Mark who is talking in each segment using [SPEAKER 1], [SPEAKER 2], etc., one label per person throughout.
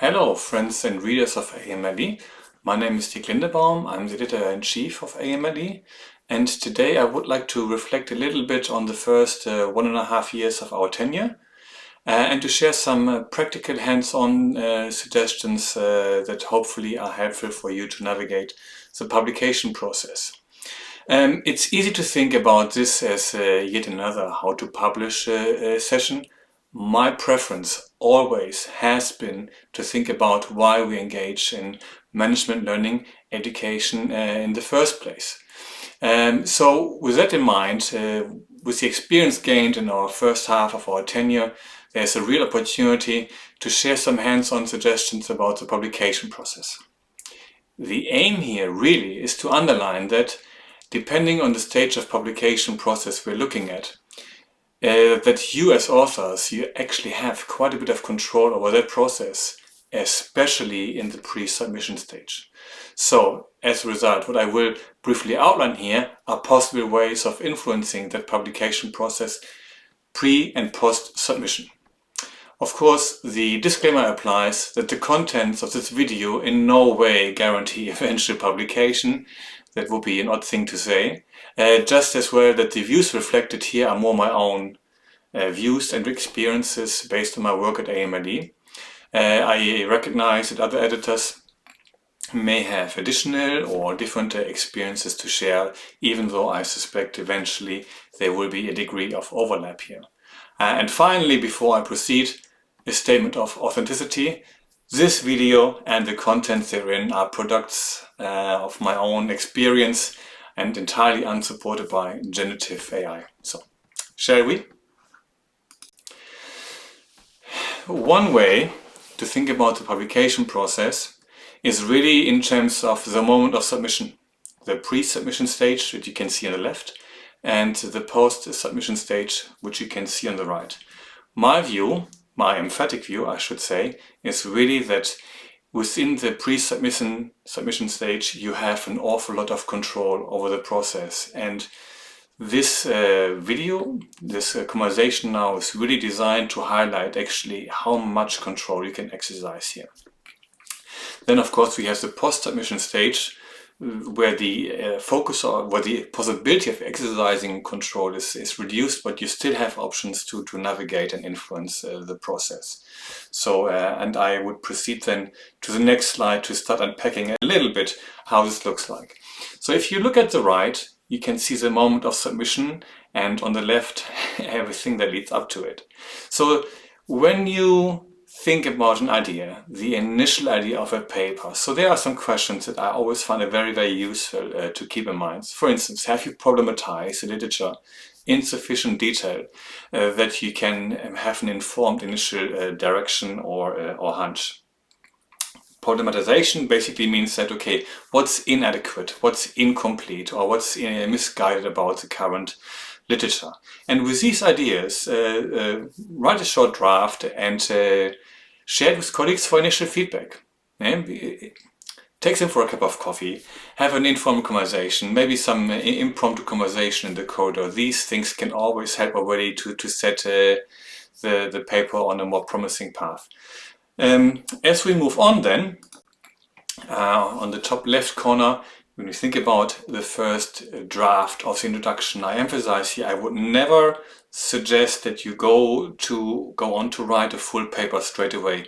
[SPEAKER 1] Hello friends and readers of AMLE. My name is Dirk Lindebaum. I'm the editor-in-chief of AMLE, and today I would like to reflect a little bit on the first 1.5 years of our tenure and to share some practical hands-on suggestions that hopefully are helpful for you to navigate the publication process. It's easy to think about this as yet another how to publish session. My preference always has been to think about why we engage in management learning education in the first place. So with that in mind, with the experience gained in our first half of our tenure, there's a real opportunity to share some hands-on suggestions about the publication process. The aim here really is to underline that depending on the stage of publication process we're looking at, that you as authors, you actually have quite a bit of control over that process, especially in the pre-submission stage. So as a result, what I will briefly outline here are possible ways of influencing that publication process pre and post-submission. Of course, the disclaimer applies that the contents of this video in no way guarantee eventual publication. That would be an odd thing to say. Just as well that the views reflected here are more my own views and experiences based on my work at AMLE. I recognize that other editors may have additional or different experiences to share, even though I suspect eventually there will be a degree of overlap here. And finally, before I proceed, a statement of authenticity. This video and the content therein are products of my own experience and entirely unsupported by generative AI. So, shall we? One way to think about the publication process is really in terms of the moment of submission. The pre-submission stage, which you can see on the left, and the post-submission stage, which you can see on the right. My emphatic view, I should say, is really that within the pre-submission stage, you have an awful lot of control over the process. And this video, this conversation now is really designed to highlight actually how much control you can exercise here. Then, of course, we have the post-submission stage, where the focus or where the possibility of exercising control is reduced, but you still have options to navigate and influence the process. So, and I would proceed then to the next slide to start unpacking a little bit how this looks like. So if you look at the right, you can see the moment of submission, and on the left, everything that leads up to it. So when you think about an idea, the initial idea of a paper. So there are some questions that I always find it very, very useful to keep in mind. For instance, have you problematized the literature in sufficient detail that you can have an informed initial direction or hunch? Problematization basically means that, okay, what's inadequate, what's incomplete, or what's misguided about the current literature. And with these ideas, write a short draft and share it with colleagues for initial feedback. Take them for a cup of coffee, have an informal conversation, maybe some impromptu conversation in the corridor. These things can always help already to set the paper on a more promising path. As we move on then, on the top left corner, when you think about the first draft of the introduction, I emphasize here, I would never suggest that you go on to write a full paper straight away.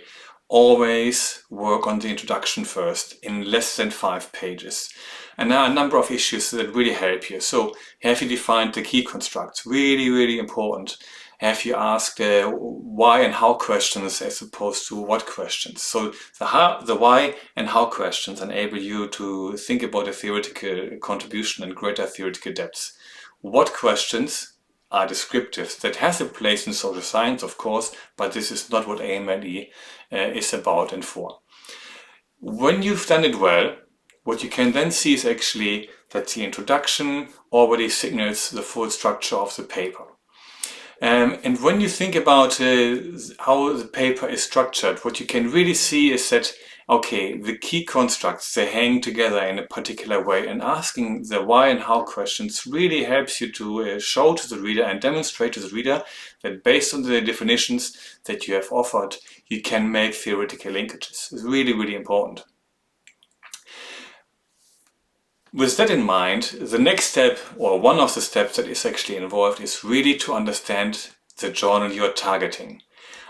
[SPEAKER 1] Always work on the introduction first in less than 5 pages. And there are a number of issues that really help you. So have you defined the key constructs? Really, really important. Have you asked why and how questions as opposed to what questions? So the why and how questions enable you to think about a theoretical contribution and greater theoretical depths. What questions are descriptive? That has a place in social science, of course, but this is not what AMLE is about and for. When you've done it well, what you can then see is actually that the introduction already signals the full structure of the paper. And when you think about how the paper is structured, what you can really see is that, okay, the key constructs, they hang together in a particular way, and asking the why and how questions really helps you to show to the reader and demonstrate to the reader that based on the definitions that you have offered, you can make theoretical linkages. It's really, really important. With that in mind, the next step, or one of the steps that is actually involved, is really to understand the journal you are targeting.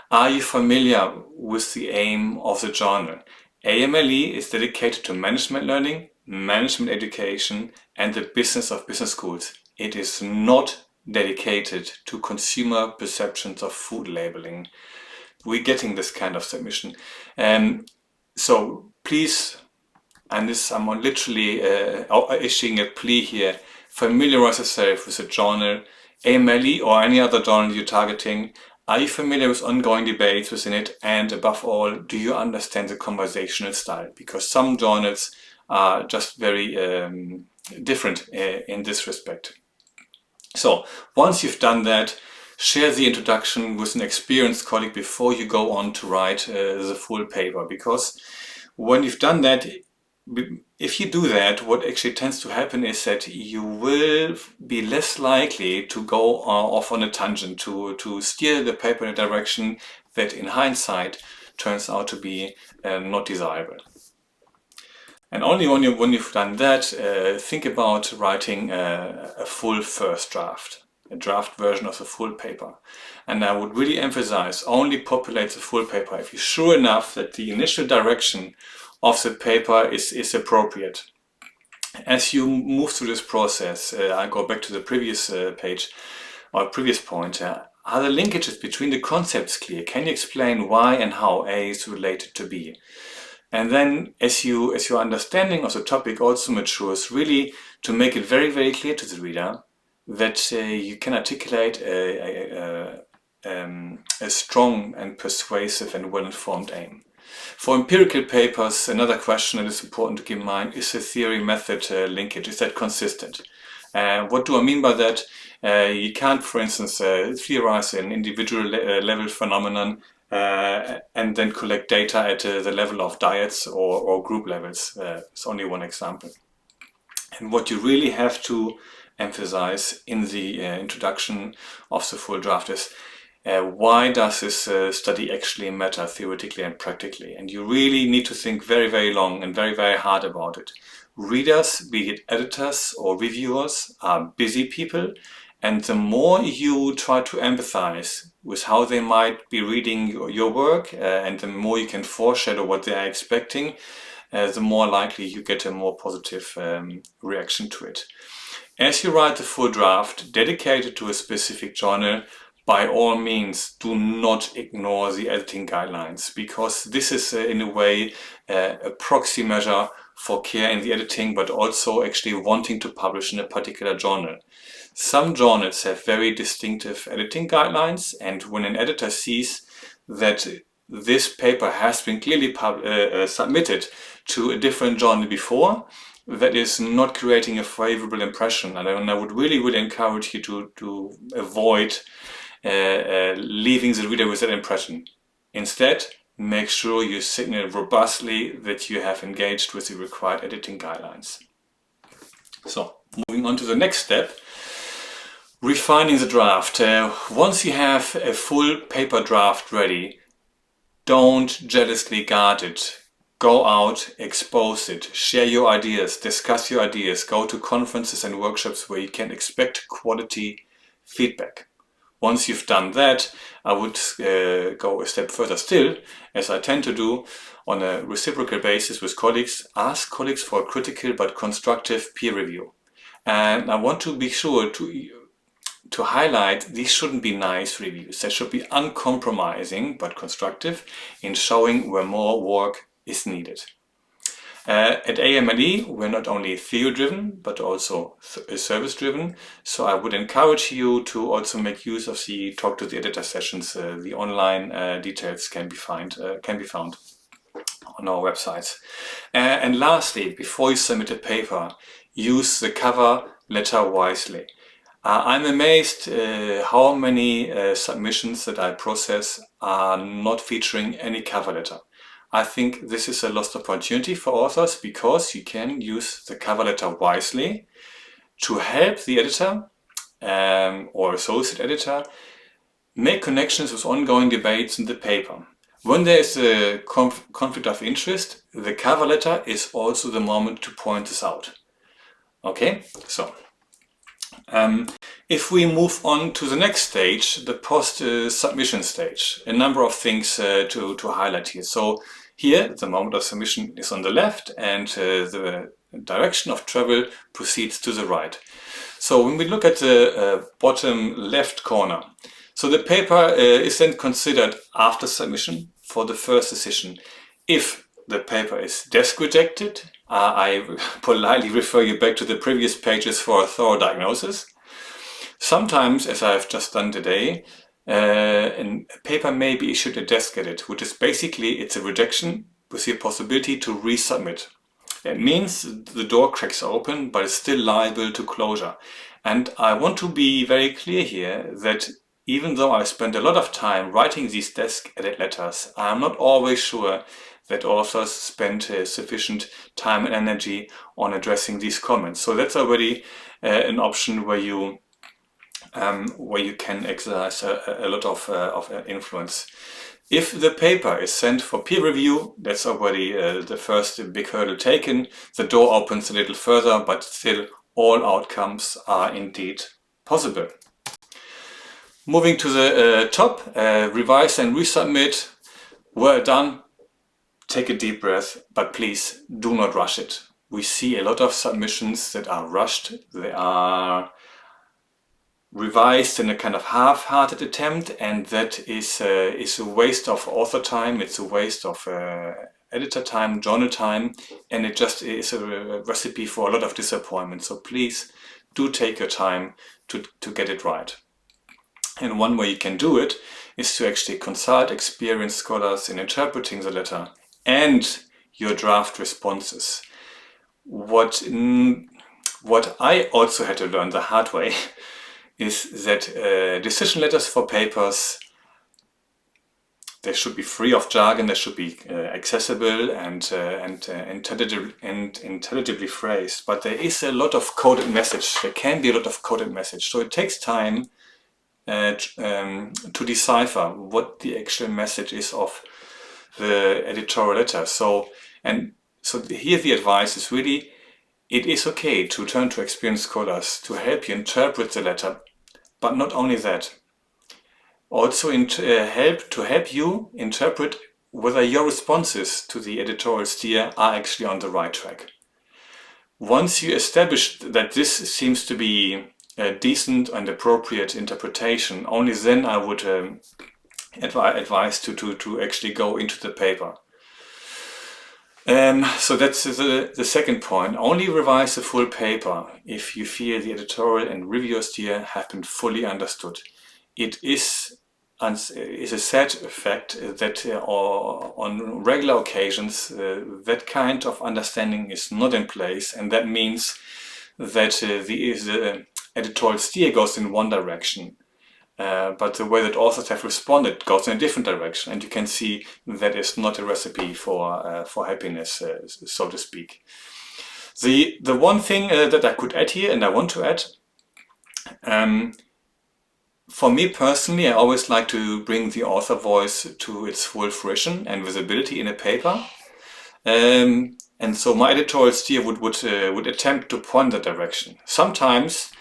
[SPEAKER 1] Are you familiar with the aim of the journal? AMLE is dedicated to management learning, management education, and the business of business schools. It is not dedicated to consumer perceptions of food labeling. We're getting this kind of submission. So please, and this I'm literally issuing a plea here, familiarize yourself with the journal, AMLE or any other journal you're targeting. Are you familiar with ongoing debates within it? And above all, do you understand the conversational style? Because some journals are just very different in this respect. So once you've done that, share the introduction with an experienced colleague before you go on to write the full paper. Because when you've done that, if you do that, what actually tends to happen is that you will be less likely to go off on a tangent, to steer the paper in a direction that in hindsight turns out to be not desirable. And only when you've done that, think about writing a full first draft, a draft version of the full paper. And I would really emphasize, only populate the full paper if you're sure enough that the initial direction of the paper is appropriate. As you move through this process, I go back to the previous page or previous point. Are the linkages between the concepts clear? Can you explain why and how A is related to B? And then as your understanding of the topic also matures, really to make it very, very clear to the reader that you can articulate a strong and persuasive and well-informed aim. For empirical papers, another question that is important to keep in mind is the theory-method linkage. Is that consistent? What do I mean by that? You can't, for instance, theorize an individual level phenomenon and then collect data at the level of diets or group levels. It's only one example. And what you really have to emphasize in the introduction of the full draft is why does this study actually matter theoretically and practically? And you really need to think very, very long and very, very hard about it. Readers, be it editors or reviewers, are busy people, and the more you try to empathize with how they might be reading your work and the more you can foreshadow what they are expecting, the more likely you get a more positive reaction to it. As you write the full draft dedicated to a specific journal, by all means, do not ignore the editing guidelines, because this is in a way a proxy measure for care in the editing, but also actually wanting to publish in a particular journal. Some journals have very distinctive editing guidelines, and when an editor sees that this paper has been clearly submitted to a different journal before, that is not creating a favorable impression. And I would really encourage you to avoid leaving the reader with that impression. Instead, make sure you signal robustly that you have engaged with the required editing guidelines. So, moving on to the next step, refining the draft. Once you have a full paper draft ready, don't jealously guard it. Go out, expose it, share your ideas, discuss your ideas, go to conferences and workshops where you can expect quality feedback. Once you've done that, I would go a step further still, as I tend to do on a reciprocal basis with colleagues. Ask colleagues for a critical but constructive peer review. And I want to be sure to highlight these shouldn't be nice reviews. They should be uncompromising but constructive in showing where more work is needed. At AMLE, we're not only theory-driven, but also service-driven. So I would encourage you to also make use of the Talk to the Editor sessions. The online details can be found on our websites. And lastly, before you submit a paper, use the cover letter wisely. I'm amazed how many submissions that I process are not featuring any cover letter. I think this is a lost opportunity for authors, because you can use the cover letter wisely to help the editor or associate editor make connections with ongoing debates in the paper. When there is a conflict of interest, the cover letter is also the moment to point this out. Okay, so if we move on to the next stage, the post-submission stage, a number of things to highlight here. So here, the moment of submission is on the left, and the direction of travel proceeds to the right. So when we look at the bottom left corner, so the paper is then considered after submission for the first decision. If the paper is desk rejected, I politely refer you back to the previous pages for a thorough diagnosis. Sometimes, as I've just done today, a paper may be issued a desk edit, which is basically, it's a rejection with the possibility to resubmit. It means the door cracks open, but it's still liable to closure. And I want to be very clear here that even though I spent a lot of time writing these desk edit letters, I'm not always sure that authors spend sufficient time and energy on addressing these comments. So that's already an option where you can exercise a lot of influence. If the paper is sent for peer review, that's already the first big hurdle taken. The door opens a little further, but still all outcomes are indeed possible. Moving to the top, revise and resubmit. Well done. Take a deep breath, but please do not rush it. We see a lot of submissions that are rushed. They are revised in a kind of half-hearted attempt, and that is a waste of author time. It's a waste of editor time, journal time, and it just is a recipe for a lot of disappointment. So please do take your time to get it right. And one way you can do it is to actually consult experienced scholars in interpreting the letter and your draft responses. What I also had to learn the hard way is that decision letters for papers, they should be free of jargon, they should be accessible and intelligibly phrased. But there is a lot of coded message. There can be a lot of coded message. So it takes time to decipher what the actual message is of the editorial letter. So here the advice is really, it is okay to turn to experienced scholars to help you interpret the letter, but not only that, also help you interpret whether your responses to the editorial steer are actually on the right track. Once you establish that this seems to be a decent and appropriate interpretation, only then I would advise to actually go into the paper. So that's the second point. Only revise the full paper if you feel the editorial and reviewer steer have been fully understood. It is a sad fact that on regular occasions that kind of understanding is not in place, and that means that the editorial steer goes in one direction, but the way that authors have responded goes in a different direction, and you can see that is not a recipe for happiness, so to speak. The one thing that I could add here, and I want to add, for me personally, I always like to bring the author voice to its full fruition and visibility in a paper. And so my editorial steer would attempt to point that direction. Sometimes,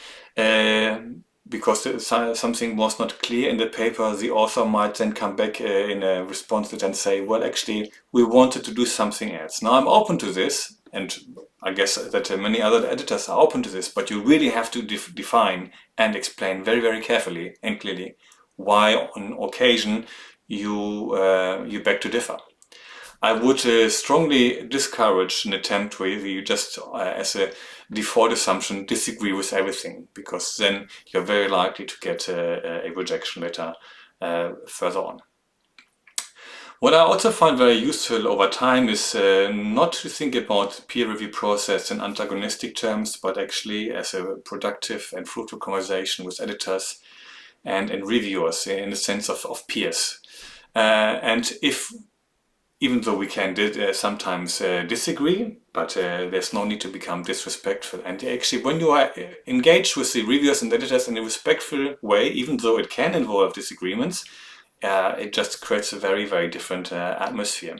[SPEAKER 1] because something was not clear in the paper, the author might then come back in a response to it and say, well, actually, we wanted to do something else. Now, I'm open to this, and I guess that many other editors are open to this, but you really have to define and explain very, very carefully and clearly why on occasion you beg to differ. I would strongly discourage an attempt where you just, as a default assumption, disagree with everything, because then you're very likely to get a rejection letter further on. What I also find very useful over time is not to think about the peer review process in antagonistic terms, but actually as a productive and fruitful conversation with editors and reviewers in the sense of peers. And if, even though we can sometimes disagree, but there's no need to become disrespectful. And actually, when you are engaged with the reviewers and editors in a respectful way, even though it can involve disagreements, it just creates a very, very different atmosphere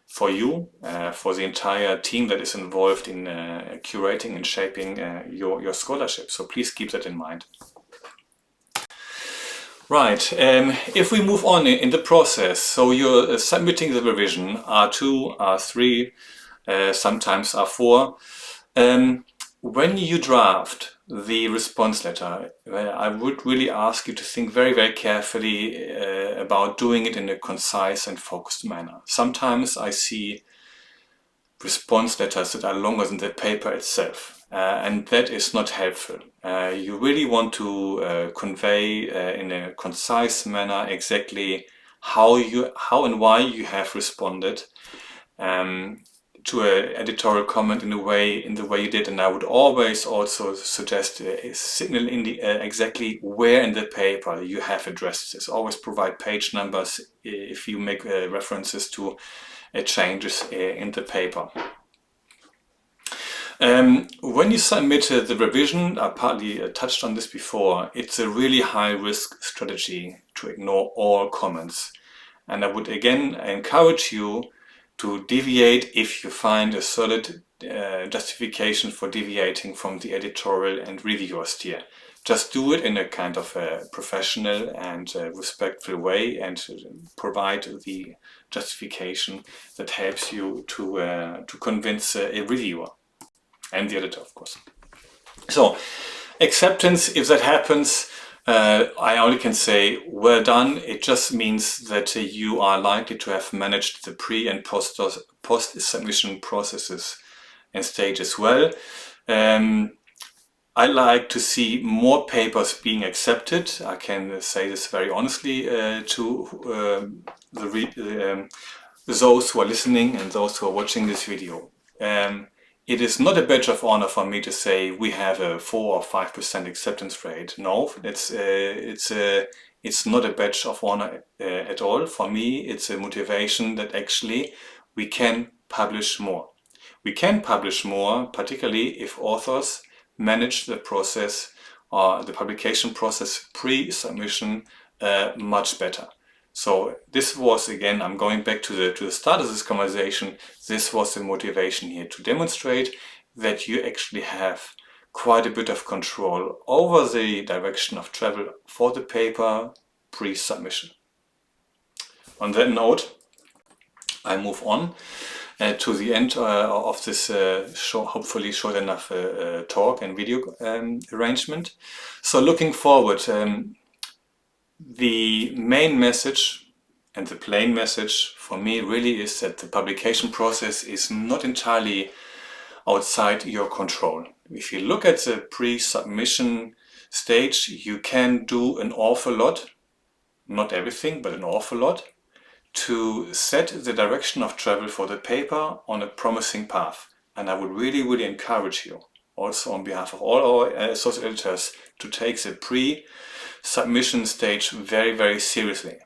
[SPEAKER 1] for you, for the entire team that is involved in curating and shaping your scholarship. So please keep that in mind. Right, if we move on in the process, so you're submitting the revision, R2, R3, sometimes R4. When you draft the response letter, I would really ask you to think very, very carefully about doing it in a concise and focused manner. Sometimes I see response letters that are longer than the paper itself. And that is not helpful. You really want to convey in a concise manner exactly how and why you have responded to an editorial comment in the way you did. And I would always also suggest a signal exactly where in the paper you have addressed this. Always provide page numbers if you make references to changes in the paper. When you submit the revision, I partly touched on this before, it's a really high-risk strategy to ignore all comments. And I would again encourage you to deviate if you find a solid justification for deviating from the editorial and reviewer steer. Just do it in a kind of a professional and respectful way and provide the justification that helps you to convince a reviewer. And the editor, of course. So, acceptance, if that happens, I only can say, well done. It just means that you are likely to have managed the pre- and post-submission processes and stages well. I like to see more papers being accepted. I can say this very honestly to those who are listening and those who are watching this video. It is not a badge of honor for me to say we have a 4 or 5% acceptance rate. No, it's not a badge of honor at all. For me, it's a motivation that actually we can publish more. We can publish more, particularly if authors manage the process or the publication process pre-submission much better. So this was, again, I'm going back to the start of this conversation, this was the motivation here, to demonstrate that you actually have quite a bit of control over the direction of travel for the paper pre-submission. On that note, I move on to the end of this hopefully short enough talk and video arrangement. So looking forward, the main message and the plain message for me really is that the publication process is not entirely outside your control. If you look at the pre-submission stage, you can do an awful lot, not everything, but an awful lot, to set the direction of travel for the paper on a promising path. And I would really, really encourage you, also on behalf of all our associate editors, to take the pre-submission stage very, very seriously.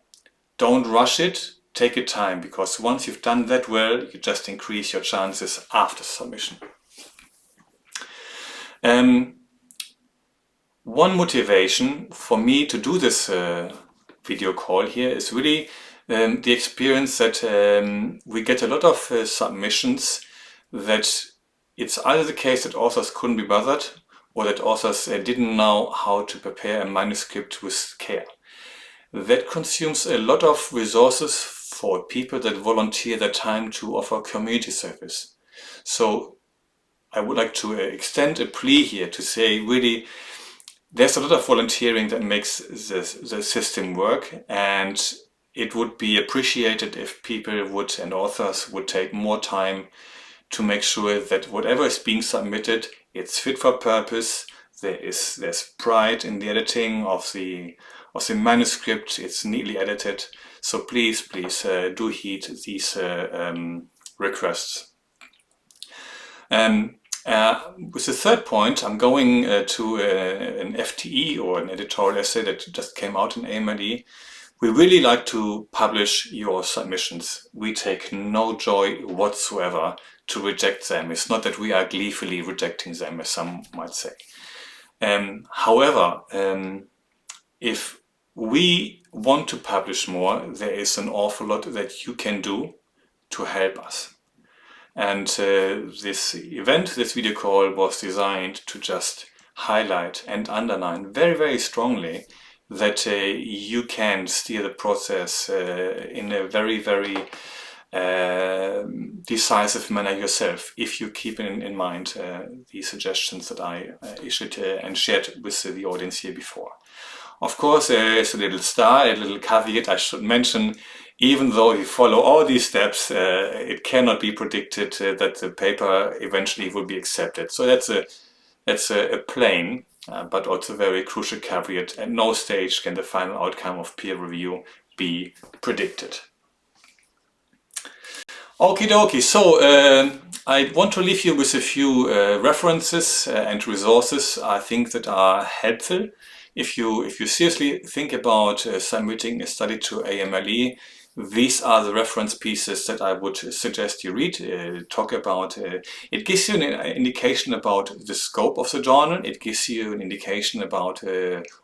[SPEAKER 1] Don't rush it, take your time, because once you've done that well, you just increase your chances after submission. One motivation for me to do this video call here is really the experience that we get a lot of submissions that it's either the case that authors couldn't be bothered or that authors didn't know how to prepare a manuscript with care. That consumes a lot of resources for people that volunteer their time to offer community service. So I would like to extend a plea here to say really there's a lot of volunteering that makes the system work, and it would be appreciated if people would and authors would take more time to make sure that whatever is being submitted, it's fit for purpose. There's pride in the editing of the of the manuscript. It's neatly edited. So please do heed these requests. With the third point, I'm going to an FTE, or an editorial essay that just came out in AMLE. We really like to publish your submissions. We take no joy whatsoever to reject them. It's not that we are gleefully rejecting them, as some might say. However, if we want to publish more, there is an awful lot that you can do to help us. And this event, this video call, was designed to just highlight and underline very, very strongly that you can steer the process in a very, very decisive manner yourself, if you keep in mind the suggestions that I issued and shared with the audience here before. Of course, there is a little star, a little caveat I should mention. Even though you follow all these steps, it cannot be predicted that the paper eventually will be accepted. So that's a plain but also very crucial caveat. At no stage can the final outcome of peer review be predicted. Okie dokie, so I want to leave you with a few references and resources I think that are helpful. If you seriously think about submitting a study to AMLE, these are the reference pieces that I would suggest you read, talk about. It gives you an indication about the scope of the journal. It gives you an indication about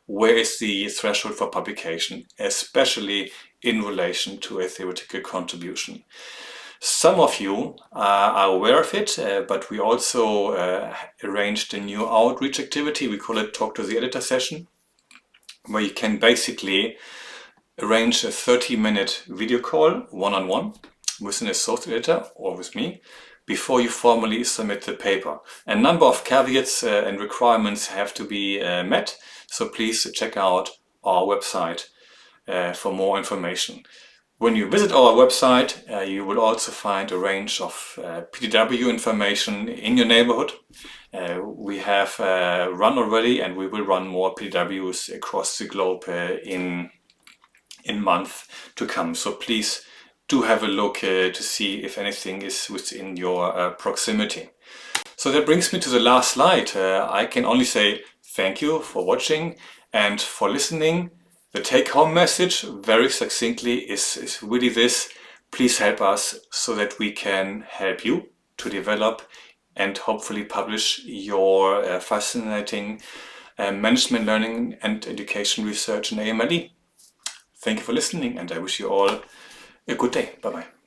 [SPEAKER 1] where is the threshold for publication, especially in relation to a theoretical contribution. Some of you are aware of it, but we also arranged a new outreach activity. We call it Talk to the Editor session, where you can basically arrange a 30-minute video call one-on-one with an associate editor or with me before you formally submit the paper. A number of caveats and requirements have to be met, so please check out our website for more information. When you visit our website, you will also find a range of PDW information in your neighborhood. We have run already, and we will run more PDWs across the globe in months to come. So please do have a look to see if anything is within your proximity. So that brings me to the last slide. I can only say thank you for watching and for listening. The take-home message, very succinctly, is really this: please help us so that we can help you to develop and hopefully publish your fascinating management, learning and education research in AMLE. Thank you for listening, and I wish you all a good day. Bye-bye.